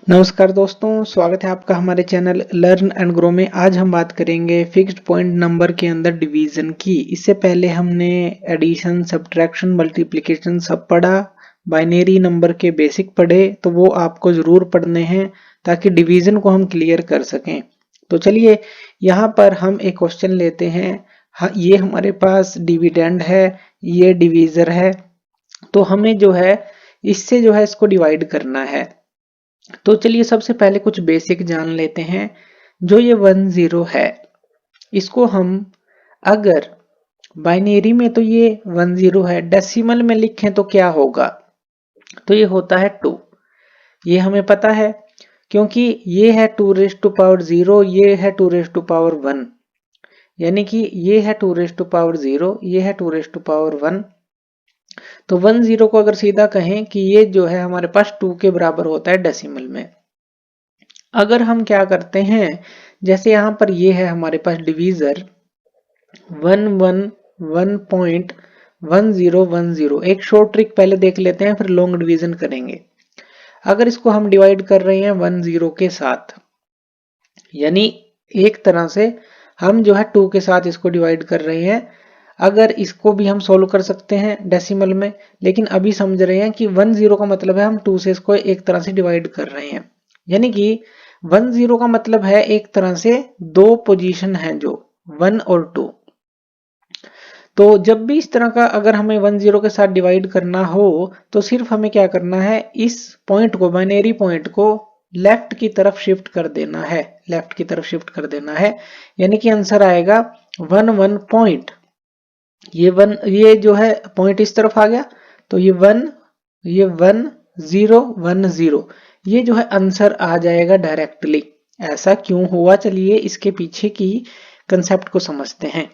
नमस्कार दोस्तों, स्वागत है आपका हमारे चैनल लर्न एंड ग्रो में। आज हम बात करेंगे फिक्स्ड पॉइंट नंबर के अंदर डिवीजन की। इससे पहले हमने एडिशन, सब्ट्रैक्शन, मल्टीप्लिकेशन सब पढ़ा, बाइनरी नंबर के बेसिक पढ़े, तो वो आपको जरूर पढ़ने हैं ताकि डिवीजन को हम क्लियर कर सकें। तो चलिए यहाँ पर हम एक क्वेश्चन लेते हैं। ये हमारे पास डिविडेंड है, ये डिवीजर है, तो हमें जो है इससे जो है इसको डिवाइड करना है। तो चलिए सबसे पहले कुछ बेसिक जान लेते हैं। जो ये 10 है, इसको हम अगर बाइनरी में तो ये 10 है, डेसिमल में लिखें तो क्या होगा? तो ये होता है 2। ये हमें पता है क्योंकि ये है 2 रेज़ टू पावर 0, ये है 2 रेज़ टू पावर 1, यानी कि ये है 2 रेज़ टू पावर 0, ये है 2 रेज़ टू पावर 1। तो 10 को अगर सीधा कहें कि ये जो है हमारे पास 2 के बराबर होता है डेसिमल में। अगर हम क्या करते हैं, जैसे यहां पर ये है हमारे पास डिवीजर 111.1010। एक शॉर्ट ट्रिक पहले देख लेते हैं, फिर लॉन्ग डिवीजन करेंगे। अगर इसको हम डिवाइड कर रहे हैं 10 के साथ, यानी एक तरह से हम जो है 2 के साथ इसको डिवाइड कर रहे हैं। अगर इसको भी हम सोल्व कर सकते हैं डेसिमल में, लेकिन अभी समझ रहे हैं कि 10 का मतलब है हम 2 से इसको एक तरह से डिवाइड कर रहे हैं, यानी कि 10 का मतलब है एक तरह से दो पोजीशन है जो 1 और 2। तो जब भी इस तरह का अगर हमें 10 के साथ डिवाइड करना हो तो सिर्फ हमें क्या करना है, इस पॉइंट को, बाइनरी पॉइंट को लेफ्ट की तरफ शिफ्ट कर देना है, लेफ्ट की तरफ शिफ्ट कर देना है, यानी कि आंसर आएगा 1 पॉइंट। ये जो है पॉइंट इस तरफ आ गया, तो ये 1010, ये जो है आंसर आ जाएगा डायरेक्टली। ऐसा क्यों हुआ, चलिए इसके पीछे की कंसेप्ट को समझते हैं।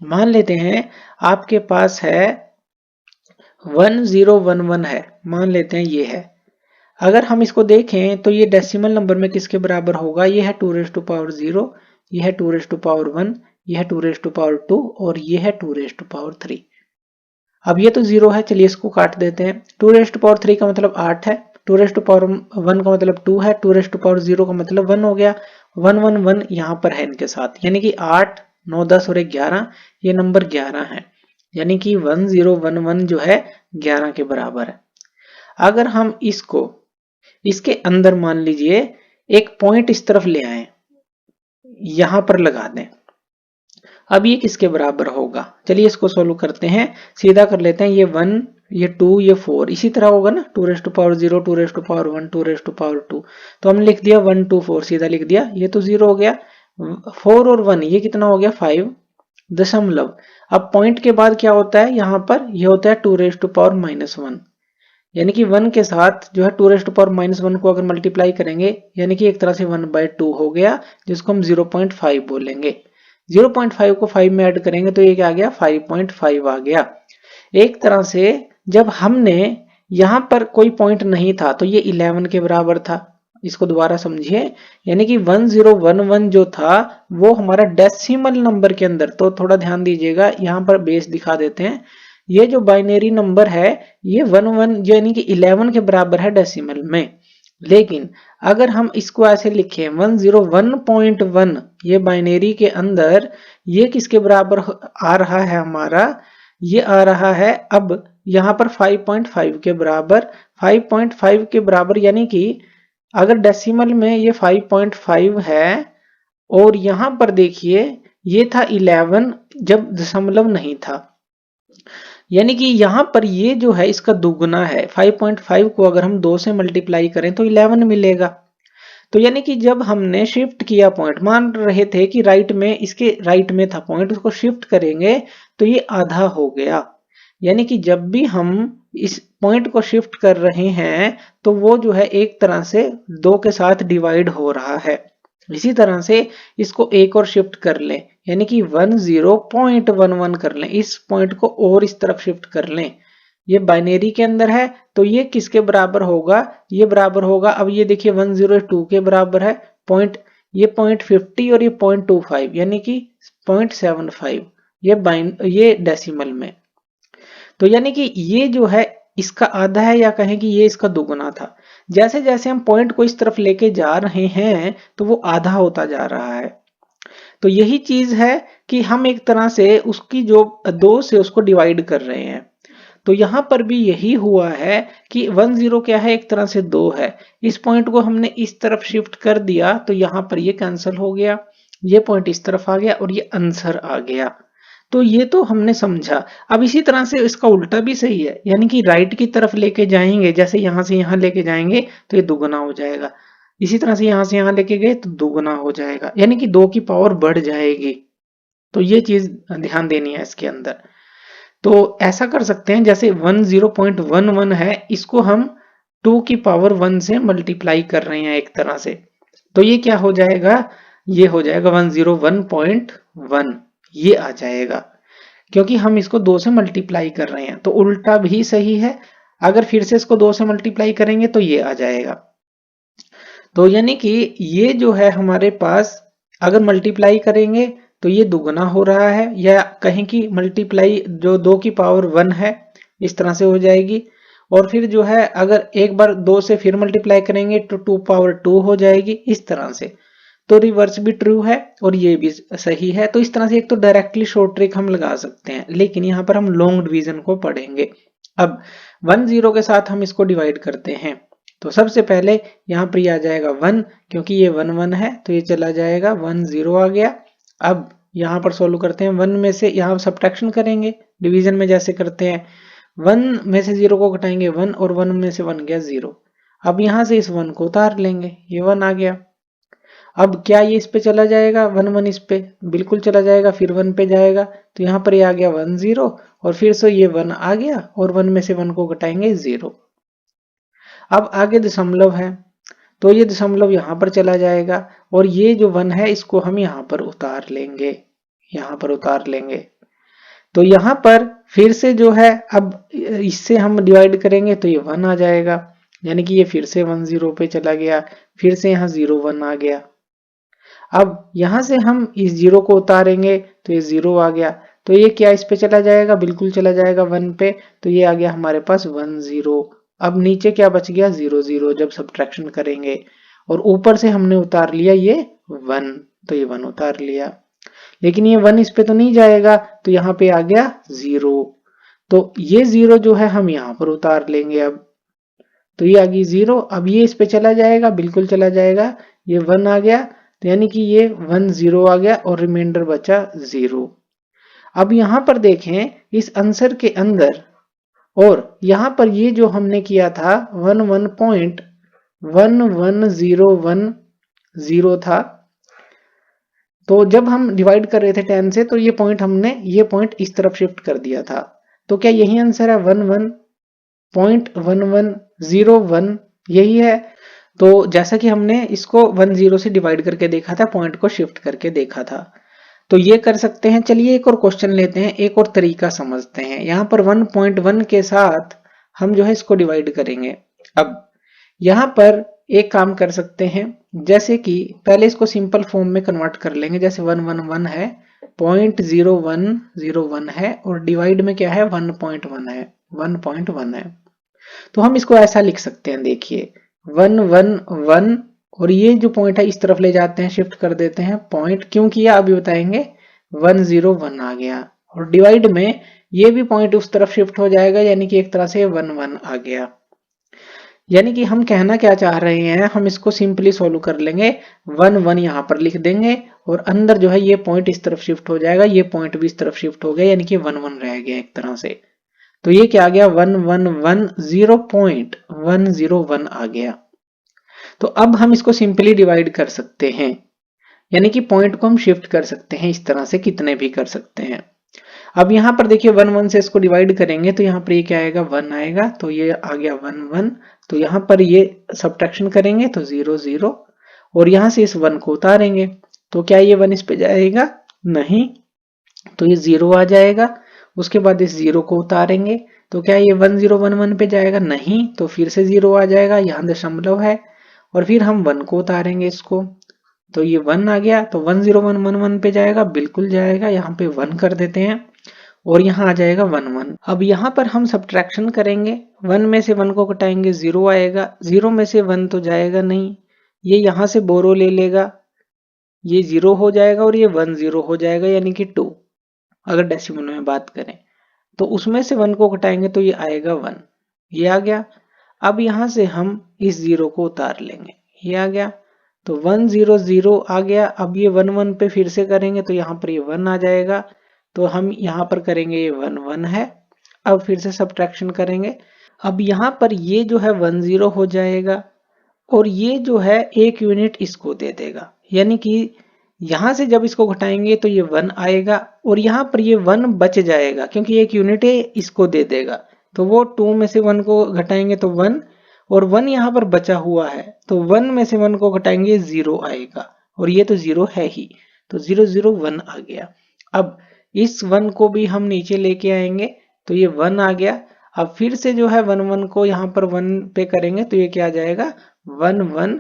मान लेते हैं आपके पास है 1011 है, मान लेते हैं ये है। अगर हम इसको देखें तो ये डेसिमल नंबर में किसके बराबर होगा? ये है 2 रेज़ टू पावर 0, ये है 2 रेज़ टू पावर 1, ये है 2 रेज़ टू पावर 2 और ये है 2 रेज़ टू पावर 3। अब ये तो 0 है, चलिए इसको काट देते हैं। 2 रेज़ टू पावर 3 का मतलब 8 है, 2 रेज़ टू पावर 1 का मतलब 2 है, 2 रेज़ टू पावर 0 का मतलब 1 हो गया। 111 यहाँ पर है इनके साथ, यानी कि 8, 9, 10 और 11, ये नंबर 11 है, यानी कि 1011 जो है 11 के बराबर है। अगर हम इसको इसके अंदर मान लीजिए एक पॉइंट इस तरफ ले आए, यहां पर लगा दें, अब ये किसके बराबर होगा? चलिए इसको सोल्व करते हैं, सीधा कर लेते हैं। ये 1, ये 2, ये 4 इसी तरह होगा ना, 2 raise to power 0, 2 raise to power 1, 2 raise to power 2। तो हमने लिख दिया 1 2 4, सीधा लिख दिया, ये तो 0 हो गया। 4 और 1 ये कितना हो गया? 5 दशमलव। अब पॉइंट के बाद क्या होता है यहाँ पर? ये होता है 2 रेज़ टू पावर -1, यानी कि 1 के साथ जो है 2 रेज़ टू पावर -1 को अगर मल्टीप्लाई करेंगे, यानी कि एक तरह से 1/2 हो गया, जिसको हम 0.5 बोलेंगे। 0.5 को 5 में ऐड करेंगे तो ये क्या आ गया? 5.5 आ गया। एक तरह से जब हमने यहां पर कोई पॉइंट नहीं था तो ये 11 के बराबर था। इसको दोबारा समझिए, यानी कि 1011 जो था वो हमारा डेसिमल नंबर के अंदर, तो थोड़ा ध्यान दीजिएगा, यहां पर बेस दिखा देते हैं। ये जो बाइनरी नंबर है ये 11 यानी कि 11 के बराबर है डेसिमल में। लेकिन अगर हम इसको ऐसे लिखें 101.1, ये बाइनरी के अंदर ये किसके बराबर आ रहा है हमारा? ये आ रहा है अब यहाँ पर 5.5 के बराबर। 5.5 के बराबर यानी कि अगर डेसिमल में ये 5.5 है, और यहाँ पर देखिए ये था 11 जब दशमलव नहीं था, यानी कि यहां पर ये जो है इसका दुगुना है। 5.5 को अगर हम 2 से मल्टीप्लाई करें तो 11 मिलेगा। तो यानी कि जब हमने शिफ्ट किया पॉइंट, मान रहे थे कि राइट में, इसके राइट में था पॉइंट, उसको शिफ्ट करेंगे तो ये आधा हो गया। यानी कि जब भी हम इस पॉइंट को शिफ्ट कर रहे हैं तो वो जो है एक तरह से 2 के साथ डिवाइड हो रहा है। इसी तरह से इसको एक और शिफ्ट कर लें, यानी कि 10.11 कर लें, इस पॉइंट को और इस तरफ शिफ्ट कर लें। ये बाइनरी के अंदर है तो ये किसके बराबर होगा? ये बराबर होगा, अब ये देखिए 102 के बराबर है पॉइंट, ये 0.50 और ये 0.25 यानी कि 0.75, ये डेसिमल में। तो यानी कि ये जो है इसका आधा है, या कहें कि ये इसका दुगुना था। जैसे जैसे हम पॉइंट को इस तरफ लेके जा रहे हैं तो वो आधा होता जा रहा है। तो यही चीज है कि हम एक तरह से उसकी जो 2 से उसको डिवाइड कर रहे हैं। तो यहां पर भी यही हुआ है कि 10 क्या है, एक तरह से 2 है। इस पॉइंट को हमने इस तरफ शिफ्ट कर दिया तो यहां पर ये कैंसिल हो गया, ये पॉइंट इस तरफ आ गया और ये आंसर आ गया। तो ये तो हमने समझा। अब इसी तरह से इसका उल्टा भी सही है, यानी कि राइट की तरफ लेके जाएंगे, जैसे यहां से यहां लेके जाएंगे तो ये दुगुना हो जाएगा। इसी तरह से यहां लेके गए तो दुगुना हो जाएगा, यानी कि 2 की पावर बढ़ जाएगी। तो ये चीज ध्यान देनी है इसके अंदर। तो ऐसा कर सकते हैं, जैसे 10.11 है, इसको हम 2 की पावर 1 से मल्टीप्लाई कर रहे हैं एक तरह से। तो ये क्या हो जाएगा, ये हो जाएगा 101.1, ये आ जाएगा, क्योंकि हम इसको 2 से मल्टीप्लाई कर रहे हैं। तो उल्टा भी सही है, अगर फिर से इसको 2 से मल्टीप्लाई करेंगे तो ये आ जाएगा। तो यानी कि ये जो है हमारे पास, अगर मल्टीप्लाई करेंगे तो ये दुगना हो रहा है, या कहें कि मल्टीप्लाई जो 2 की पावर 1 है इस तरह से हो जाएगी। और फिर जो है अगर एक बार 2 से फिर मल्टीप्लाई करेंगे तो 2 पावर 2 हो जाएगी, इस तरह से। तो रिवर्स भी ट्रू है और ये भी सही है। तो इस तरह से एक तो डायरेक्टली शॉर्ट ट्रिक हम लगा सकते हैं, लेकिन यहाँ पर हम लॉन्ग डिवीजन को पढ़ेंगे। अब 10 के साथ हम इसको डिवाइड करते हैं। तो सबसे पहले यहाँ पर आ जाएगा 1, क्योंकि ये 1 1 है तो ये चला जाएगा, 1 0 आ गया। अब यहाँ पर सोल्व करते हैं, 1 में से यहाँ सब्ट्रैक्शन करेंगे डिवीजन में जैसे करते हैं। 1 में से 0 को घटाएंगे 1, और 1 में से 1 गया 0। अब यहाँ से इस 1 को उतार लेंगे, ये 1 आ गया। अब क्या ये इस पे चला जाएगा, 1 1 इस पे बिल्कुल चला जाएगा, फिर 1 पे जाएगा तो यहाँ पर ये आ गया 1 0, और फिर से ये 1 आ गया, और 1 में से 1 को घटाएंगे 0। अब आगे दशमलव है तो ये दशमलव यहाँ पर चला जाएगा, और ये जो 1 है इसको हम यहाँ पर उतार लेंगे, यहाँ पर उतार लेंगे। तो यहाँ पर फिर से जो है, अब इससे हम डिवाइड करेंगे तो ये 1 आ जाएगा, यानी कि ये फिर से 1 0 पे चला गया, फिर से यहाँ 0 1 आ गया। अब यहाँ से हम इस 0 को उतारेंगे तो ये 0 आ गया, तो ये क्या इस पे चला जाएगा, बिल्कुल चला जाएगा 1 पे, तो ये आ गया हमारे पास 1 0। अब नीचे क्या बच गया, 0 0 जब सब्ट्रैक्शन करेंगे, और ऊपर से हमने उतार लिया ये 1, तो ये 1 उतार लिया, लेकिन ये 1 इस पे तो नहीं जाएगा, तो यहाँ पे आ गया 0। तो ये 0 जो है हम यहाँ पर उतार लेंगे। अब तो ये आ गई 0, अब ये इस पे चला जाएगा, बिल्कुल चला जाएगा, ये 1 आ गया, तो यानी कि ये 1 0 आ गया और रिमाइंडर बचा 0। अब यहाँ पर देखें इस आंसर के अंदर, और यहाँ पर ये जो हमने किया था 11.11010 था, तो जब हम डिवाइड कर रहे थे 10 से तो ये पॉइंट हमने ये पॉइंट इस तरफ शिफ्ट कर दिया था। तो क्या यही आंसर है 11.1101, यही है। तो जैसा कि हमने इसको 1 0 से डिवाइड करके देखा था, पॉइंट को शिफ्ट करके देखा था, तो ये कर सकते हैं। चलिए एक और क्वेश्चन लेते हैं, एक और तरीका समझते हैं। यहाँ पर 1.1 के साथ हम जो है इसको डिवाइड करेंगे। अब यहाँ पर एक काम कर सकते हैं, जैसे कि पहले इसको सिंपल फॉर्म में कन्वर्ट कर लेंगे, जैसे 111 है, 0.0101 है, और डिवाइड में क्या है 1.1 है, 1.1 है। तो हम इसको ऐसा लिख सकते हैं, देखिए 111, और ये जो पॉइंट है इस तरफ ले जाते हैं, शिफ्ट कर देते हैं पॉइंट, क्यों किया अभी बताएंगे, 101 आ गया, और डिवाइड में ये भी पॉइंट उस तरफ शिफ्ट हो जाएगा, यानी कि एक तरह से 11 आ गया। यानी कि हम कहना क्या चाह रहे हैं, हम इसको सिंपली सोल्व कर लेंगे, 1 1 यहाँ पर लिख देंगे, और अंदर जो है ये पॉइंट इस तरफ शिफ्ट हो जाएगा, ये पॉइंट भी इस तरफ शिफ्ट हो गया, यानी कि 1 1 रह गया एक तरह से। तो ये क्या आ गया, 1110.101 आ गया। तो अब हम इसको सिंपली डिवाइड कर सकते हैं, यानी कि पॉइंट को हम शिफ्ट कर सकते हैं इस तरह से, कितने भी कर सकते हैं। अब यहाँ पर देखिए 1 1 से इसको डिवाइड करेंगे तो यहाँ पर ये क्या आएगा, 1 आएगा, तो ये आ गया 1 1। तो यहाँ पर ये सब्ट्रैक्शन करेंगे तो 0 0, और यहाँ से इस 1 को उतारेंगे तो क्या ये 1 इस पे जाएगा, नहीं, तो ये 0 आ जाएगा। उसके बाद इस 0 को उतारेंगे तो क्या ये 1 0 1 1 पे जाएगा, नहीं, तो फिर से 0 आ जाएगा, यहाँ दशमलव है, और फिर हम 1 को उतारेंगे इसको, तो ये 1 आ गया, तो 1 0 1 1 1 पे जाएगा, बिल्कुल जाएगा, यहाँ पे 1 कर देते हैं, और यहाँ आ जाएगा 1 1। अब यहाँ पर हम सब्ट्रैक्शन करेंगे, 1 में से 1 को घटाएंगे 0 आएगा, 0 में से 1 तो जाएगा नहीं, ये यहाँ से बोरो ले लेगा, ये 0 हो जाएगा और ये 1 0 हो जाएगा यानी कि 2। अगर डेसिमल में बात करें तो उसमें से 1 को घटाएंगे तो ये आएगा 1, ये आ गया। अब यहाँ से हम इस 0 को उतार लेंगे, ये आ गया, तो 1 0 0 आ गया। अब ये 1 1 पे फिर से करेंगे तो यहाँ पर ये 1 आ जाएगा, तो हम यहाँ पर करेंगे ये 1 1 है। अब फिर से सब्ट्रैक्शन करेंगे, अब यहाँ पर ये जो है 1 0 हो जाएगा और ये जो है 1 यूनिट इसको दे देगा, यानी कि यहाँ से जब इसको घटाएंगे तो ये 1 आएगा और यहाँ पर ये 1 बच जाएगा क्योंकि 1 यूनिट है इसको दे देगा, तो वो 2 में से 1 को घटाएंगे तो 1 और 1 यहाँ पर बचा हुआ है, तो 1 में से 1 को घटाएंगे 0 आएगा और ये तो 0 है ही, तो 0 0 1 आ गया। अब इस 1 को भी हम नीचे लेके आएंगे तो ये 1 आ गया। अब फिर से जो है 1 1 को यहाँ पर 1 पे करेंगे तो ये क्या आ जाएगा 1 1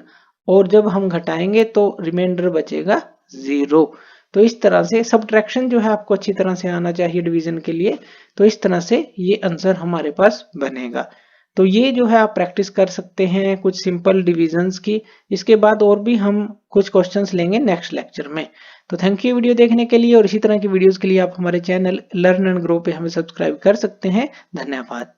और जब हम घटाएंगे तो रिमाइंडर बचेगा 0। तो इस तरह से सब्ट्रैक्शन जो है आपको अच्छी तरह से आना चाहिए डिवीजन के लिए, तो इस तरह से ये आंसर हमारे पास बनेगा। तो ये जो है आप प्रैक्टिस कर सकते हैं कुछ सिंपल डिविजन्स की, इसके बाद और भी हम कुछ क्वेश्चंस लेंगे नेक्स्ट लेक्चर में। तो थैंक यू वीडियो देखने के लिए और इसी तरह की वीडियोस के लिए आप हमारे चैनल लर्न एंड ग्रो पे हमें सब्सक्राइब कर सकते हैं। धन्यवाद।